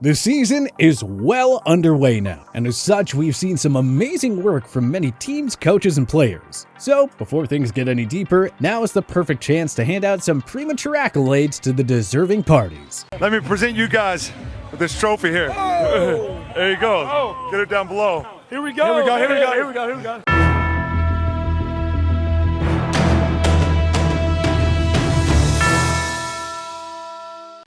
The season is well underway now, and as such, we've seen some amazing work from many teams, coaches, and players. So, before things get any deeper, now is the perfect chance to hand out some premature accolades to the deserving parties. Let me present you guys with this trophy here. Oh. There you go. Oh. Get it down below. Here we go. Here we go.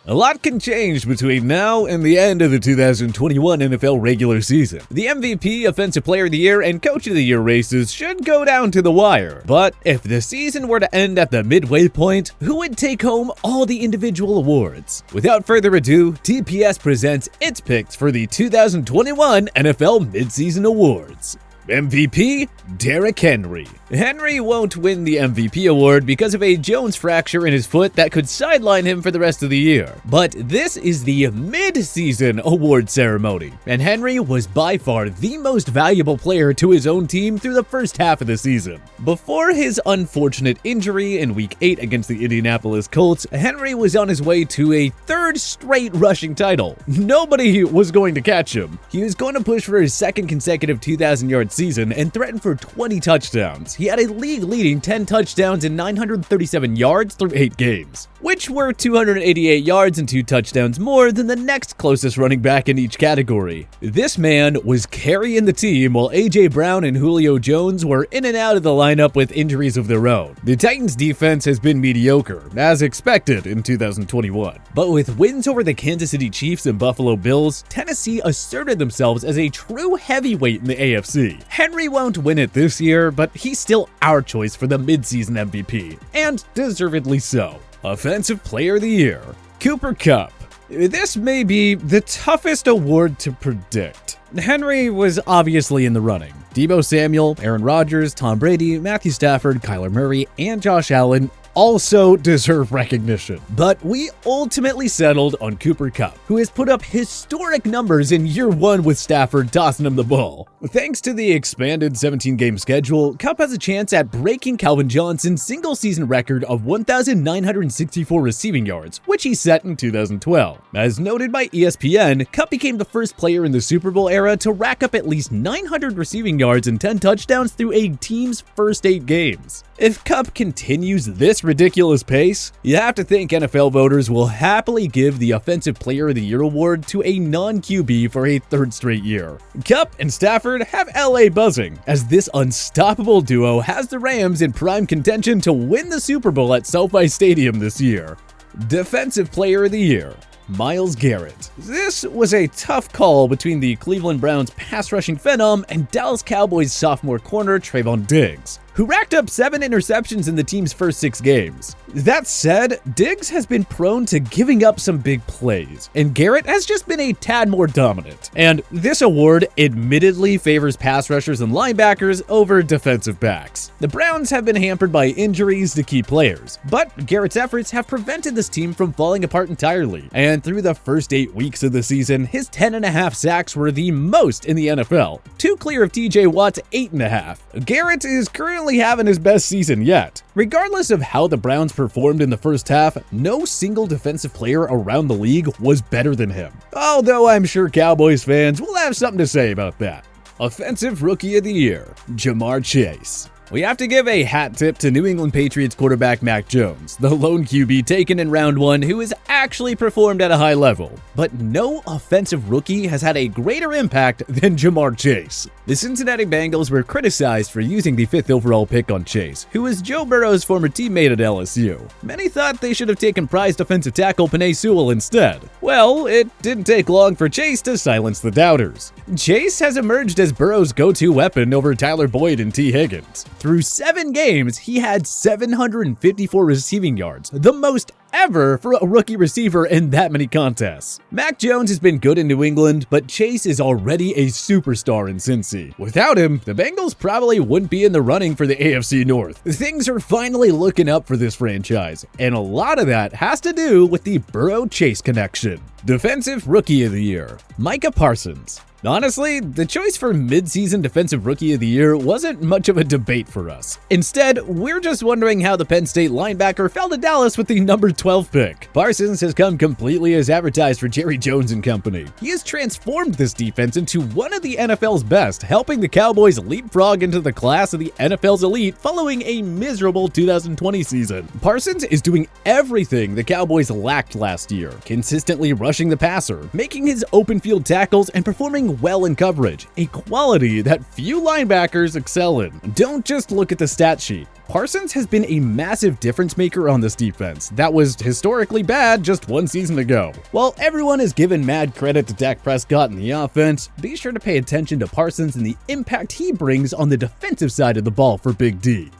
A lot can change between now and the end of the 2021 NFL regular season. The MVP, Offensive Player of the Year, and Coach of the Year races should go down to the wire. But if the season were to end at the midway point, who would take home all the individual awards? Without further ado, TPS presents its picks for the 2021 NFL Mid SeasonA Awards. MVP, Derrick Henry. Henry won't win the MVP award because of a Jones fracture in his foot that could sideline him for the rest of the year. But this is the mid-season award ceremony, and Henry was by far the most valuable player to his own team through the first half of the season. Before his unfortunate injury in Week 8 against the Indianapolis Colts, Henry was on his way to a third straight rushing title. Nobody was going to catch him. He was going to push for his second consecutive 2,000-yard season and threatened for 20 touchdowns. He had a league-leading 10 touchdowns and 937 yards through 8 games, which were 288 yards and 2 touchdowns more than the next closest running back in each category. This man was carrying the team while A.J. Brown and Julio Jones were in and out of the lineup with injuries of their own. The Titans' defense has been mediocre, as expected in 2021. But with wins over the Kansas City Chiefs and Buffalo Bills, Tennessee asserted themselves as a true heavyweight in the AFC. Henry won't win it this year, but he's still our choice for the mid-season MVP, and deservedly so. Offensive Player of the Year, Cooper Kupp. This may be the toughest award to predict. Henry was obviously in the running. Deebo Samuel, Aaron Rodgers, Tom Brady, Matthew Stafford, Kyler Murray, and Josh Allen also deserve recognition. But we ultimately settled on Cooper Kupp, who has put up historic numbers in year 1 with Stafford tossing him the ball. Thanks to the expanded 17-game schedule, Kupp has a chance at breaking Calvin Johnson's single-season record of 1,964 receiving yards, which he set in 2012. As noted by ESPN, Kupp became the first player in the Super Bowl era to rack up at least 900 receiving yards and 10 touchdowns through a team's first 8 games. If Kupp continues this ridiculous pace, you have to think NFL voters will happily give the Offensive Player of the Year award to a non-QB for a third straight year. Kupp and Stafford have LA buzzing, as this unstoppable duo has the Rams in prime contention to win the Super Bowl at SoFi Stadium this year. Defensive Player of the Year, Myles Garrett. This was a tough call between the Cleveland Browns pass rushing phenom and Dallas Cowboys sophomore corner Trayvon Diggs, who racked up 7 interceptions in the team's first 6 games. That said, Diggs has been prone to giving up some big plays, and Garrett has just been a tad more dominant. And this award admittedly favors pass rushers and linebackers over defensive backs. The Browns have been hampered by injuries to key players, but Garrett's efforts have prevented this team from falling apart entirely. And through the first 8 weeks of the season, his 10.5 sacks were the most in the NFL, 2 clear of TJ Watt's 8.5. Garrett is currently having his best season yet. Regardless of how the Browns performed in the first half, no single defensive player around the league was better than him. Although I'm sure Cowboys fans will have something to say about that. Offensive Rookie of the Year, Ja'Marr Chase. We have to give a hat tip to New England Patriots quarterback Mac Jones, the lone QB taken in round 1 who has actually performed at a high level. But no offensive rookie has had a greater impact than Ja'Marr Chase. The Cincinnati Bengals were criticized for using the 5th overall pick on Chase, who was Joe Burrow's former teammate at LSU. Many thought they should have taken prized offensive tackle Penei Sewell instead. Well, it didn't take long for Chase to silence the doubters. Chase has emerged as Burrow's go-to weapon over Tyler Boyd and T. Higgins. Through 7 games, he had 754 receiving yards, the most ever for a rookie receiver in that many contests. Mac Jones has been good in New England, but Chase is already a superstar in Cincy. Without him, the Bengals probably wouldn't be in the running for the AFC North. Things are finally looking up for this franchise, and a lot of that has to do with the Burrow-Chase connection. Defensive Rookie of the Year, Micah Parsons. Honestly, the choice for mid-season Defensive Rookie of the Year wasn't much of a debate for us. Instead, we're just wondering how the Penn State linebacker fell to Dallas with the number 12 pick. Parsons has come completely as advertised for Jerry Jones and company. He has transformed this defense into one of the NFL's best, helping the Cowboys leapfrog into the class of the NFL's elite following a miserable 2020 season. Parsons is doing everything the Cowboys lacked last year, consistently rushing the passer, making his open field tackles, and performing well in coverage, a quality that few linebackers excel in. Don't just look at the stat sheet. Parsons has been a massive difference maker on this defense that was historically bad just one season ago. While everyone is giving mad credit to Dak Prescott in the offense, be sure to pay attention to Parsons and the impact he brings on the defensive side of the ball for Big D.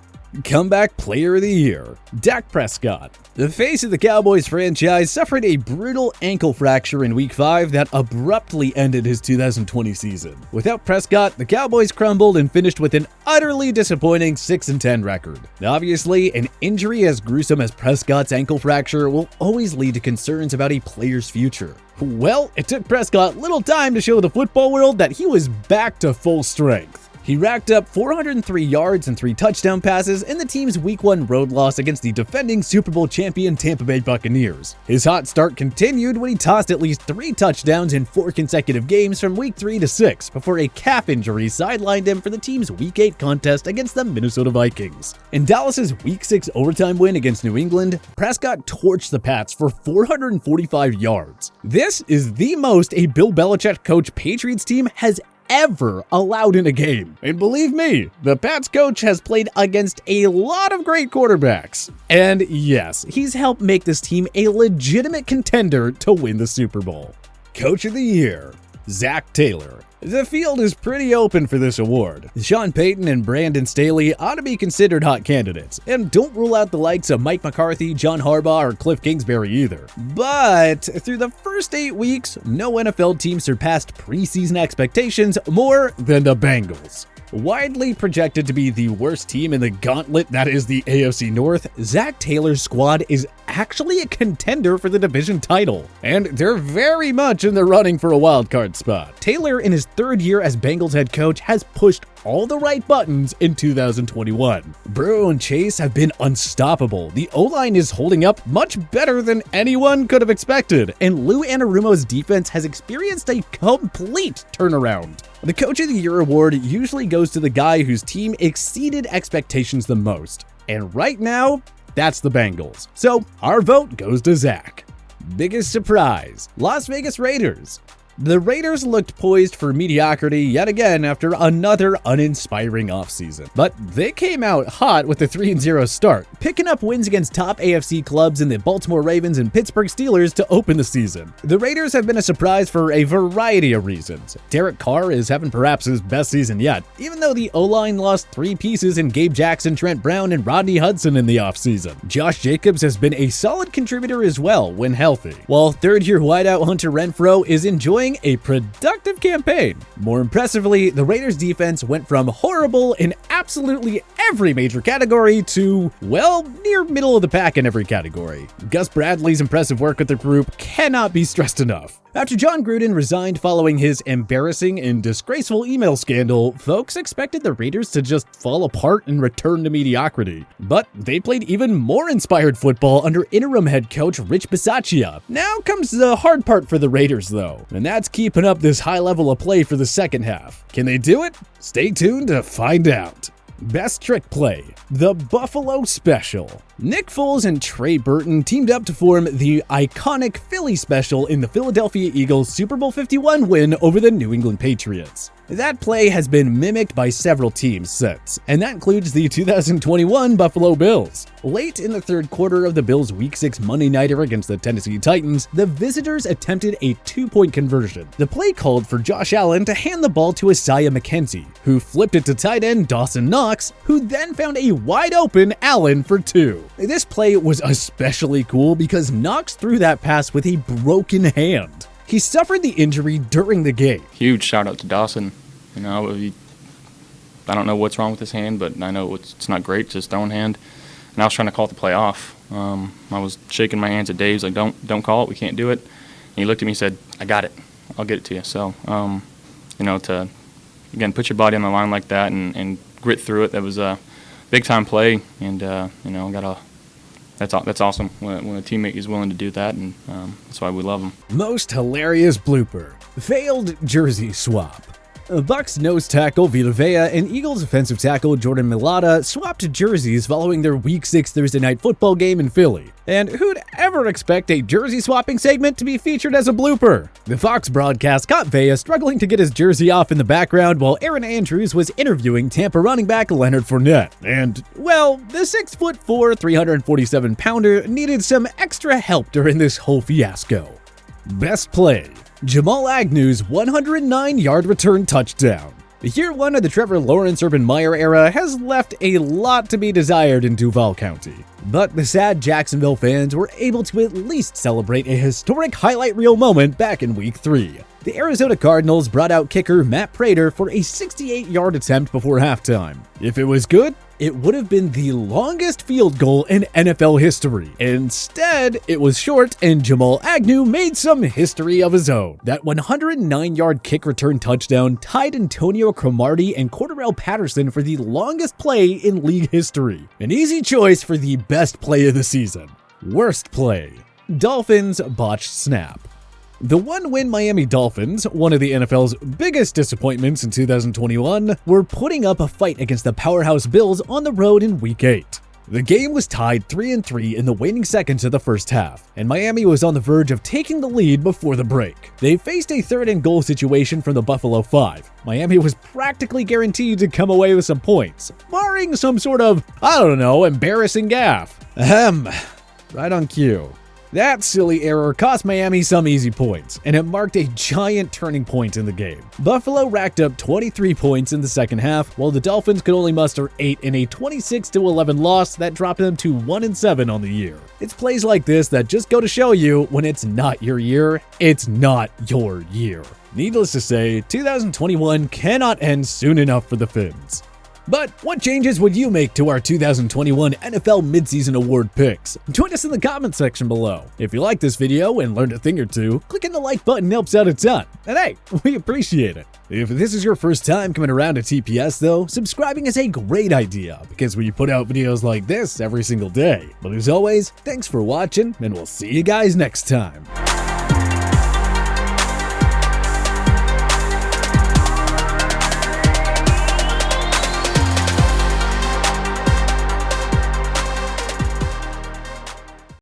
Comeback Player of the Year, Dak Prescott. The face of the Cowboys franchise suffered a brutal ankle fracture in Week 5 that abruptly ended his 2020 season. Without Prescott, the Cowboys crumbled and finished with an utterly disappointing 6-10 record. Obviously, an injury as gruesome as Prescott's ankle fracture will always lead to concerns about a player's future. Well, it took Prescott little time to show the football world that he was back to full strength. He racked up 403 yards and 3 touchdown passes in the team's Week 1 road loss against the defending Super Bowl champion Tampa Bay Buccaneers. His hot start continued when he tossed at least 3 touchdowns in 4 consecutive games from Week 3 to 6 before a calf injury sidelined him for the team's Week 8 contest against the Minnesota Vikings. In Dallas's Week 6 overtime win against New England, Prescott torched the Pats for 445 yards. This is the most a Bill Belichick coach Patriots team has ever allowed in a game. And believe me, the Pats coach has played against a lot of great quarterbacks. And yes, he's helped make this team a legitimate contender to win the Super Bowl. Coach of the Year, Zach Taylor. The field is pretty open for this award. Sean Payton and Brandon Staley ought to be considered hot candidates, and don't rule out the likes of Mike McCarthy, John Harbaugh, or Cliff Kingsbury either. But through the first 8 weeks, no NFL team surpassed preseason expectations more than the Bengals. Widely projected to be the worst team in the gauntlet that is the AFC North, Zach Taylor's squad is actually a contender for the division title, and they're very much in the running for a wildcard spot. Taylor, in his 3rd year as Bengals head coach, has pushed all the right buttons in 2021. Burrow and Chase have been unstoppable. The O-line is holding up much better than anyone could have expected, and Lou Anarumo's defense has experienced a complete turnaround. The Coach of the Year award usually goes to the guy whose team exceeded expectations the most, and right now, that's the Bengals. So our vote goes to Zach. Biggest surprise, Las Vegas Raiders. The Raiders looked poised for mediocrity yet again after another uninspiring offseason. But they came out hot with a 3-0 start, picking up wins against top AFC clubs in the Baltimore Ravens and Pittsburgh Steelers to open the season. The Raiders have been a surprise for a variety of reasons. Derek Carr is having perhaps his best season yet, even though the O-line lost 3 pieces in Gabe Jackson, Trent Brown, and Rodney Hudson in the offseason. Josh Jacobs has been a solid contributor as well when healthy, while 3rd-year wideout Hunter Renfrow is enjoying a productive campaign. More impressively, the Raiders defense went from horrible in absolutely every major category to, well, near middle of the pack in every category. Gus Bradley's impressive work with the group cannot be stressed enough. After John Gruden resigned following his embarrassing and disgraceful email scandal, folks expected the Raiders to just fall apart and return to mediocrity. But they played even more inspired football under interim head coach Rich Bisaccia. Now comes the hard part for the Raiders though, and that's keeping up this high level of play for the second half. Can they do it? Stay tuned to find out. Best trick play, the Buffalo Special. Nick Foles and Trey Burton teamed up to form the iconic Philly Special in the Philadelphia Eagles Super Bowl 51 win over the New England Patriots. That play has been mimicked by several teams since, and that includes the 2021 Buffalo Bills. Late in the 3rd quarter of the Bills' Week 6 Monday Nighter against the Tennessee Titans, the visitors attempted a 2-point conversion. The play called for Josh Allen to hand the ball to Isaiah McKenzie, who flipped it to tight end Dawson Knox, who then found a wide-open Allen for 2. This play was especially cool because Knox threw that pass with a broken hand. He suffered the injury during the game. Huge shout out to Dawson. You know, I don't know what's wrong with his hand, but I know it's not great. It's his throwing hand. And I was trying to call the play off. I was shaking my hands at Dave's like, don't call it. We can't do it. And he looked at me and said, I got it. I'll get it to you. So to, again, put your body on the line like that and grit through it. That was a big-time play, and, that's awesome when a teammate is willing to do that, and that's why we love them. Most hilarious blooper. Failed jersey swap. Bucks nose tackle Vita Vea and Eagles offensive tackle Jordan Mailata swapped jerseys following their Week 6 Thursday Night Football game in Philly. And who'd ever expect a jersey swapping segment to be featured as a blooper? The Fox broadcast caught Vea struggling to get his jersey off in the background while Aaron Andrews was interviewing Tampa running back Leonard Fournette. And, well, the 6'4", 347-pounder needed some extra help during this whole fiasco. Best play. Jamal Agnew's 109-yard return touchdown. Year 1 of the Trevor Lawrence-Urban Meyer era has left a lot to be desired in Duval County. But the sad Jacksonville fans were able to at least celebrate a historic highlight reel moment back in Week 3. The Arizona Cardinals brought out kicker Matt Prater for a 68-yard attempt before halftime. If it was good, it would have been the longest field goal in NFL history. Instead, it was short and Jamal Agnew made some history of his own. That 109-yard kick return touchdown tied Antonio Cromartie and Cordarrelle Patterson for the longest play in league history. An easy choice for the best play of the season. Worst play. Dolphins botched snap. The one-win Miami Dolphins, one of the NFL's biggest disappointments in 2021, were putting up a fight against the powerhouse Bills on the road in Week 8. The game was tied 3-3 in the waning seconds of the first half, and Miami was on the verge of taking the lead before the break. They faced a third-and-goal situation from the Buffalo 5. Miami was practically guaranteed to come away with some points, barring some sort of, embarrassing gaffe. Right on cue. That silly error cost Miami some easy points, and it marked a giant turning point in the game. Buffalo racked up 23 points in the second half, while the Dolphins could only muster 8 in a 26-11 loss that dropped them to 1-7 on the year. It's plays like this that just go to show you when it's not your year, it's not your year. Needless to say, 2021 cannot end soon enough for the Fins. But what changes would you make to our 2021 NFL Mid-Season Award picks? Join us in the comment section below. If you like this video and learned a thing or two, clicking the like button helps out a ton. And hey, we appreciate it. If this is your first time coming around to TPS though, subscribing is a great idea because we put out videos like this every single day. But as always, thanks for watching and we'll see you guys next time.